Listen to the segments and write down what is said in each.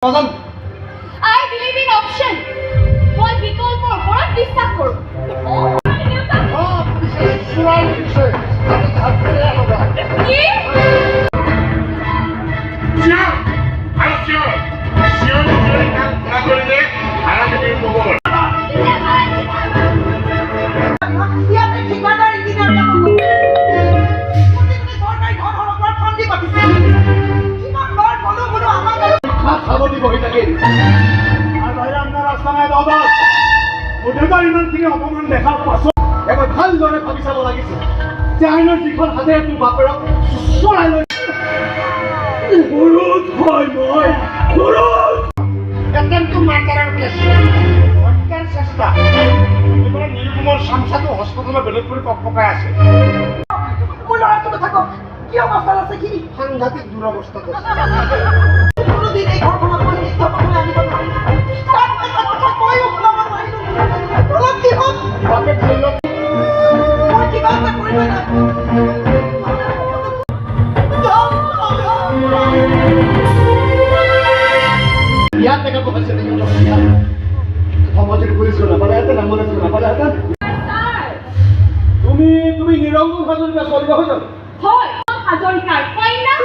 I believe in option. মই বিকল্পৰ ওপৰত বিশ্বাস কৰোঁ। কি? অপমান দেখাৰ পাছত এবাৰ ভালদৰে ভাবি চাব লাগিছিল যে আইনৰ যিখন হাতে তোৰ বাপেৰক চৰাই লৈ চেষ্টা নিৰুপমৰ চামচাটো হস্পিটেলৰ বেলেগ কৰি পকাই আছে। মোৰ ল'ৰাটো থাকক কি অৱস্থাত আছে কি সাংঘাতিক দুৰৱস্থাত আছে। কোনোদিন এই ঘৰখনত মই নিত্য পাবলৈ আনিব নোৱাৰিম। ইয়াত দেখা পকাইছে সমাজেৰ পুলিশ নাপালে আমলে নাপালে তুমি নিৰঞ্জন হাজৰিকা চলিব হৈ যাব হয় হাজৰিকাৰ কন্যা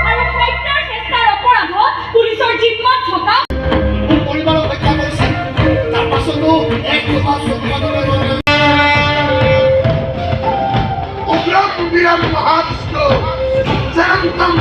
আৰু হত্যাৰ চেষ্টাৰ অপৰাধত পুলিচৰ জিম্মাত থকা পৰিবাৰক হত্যা কৰিছে। তাৰ পাছতো এক সমাজ বিৰাট মহাবিষ্ণু জানতাম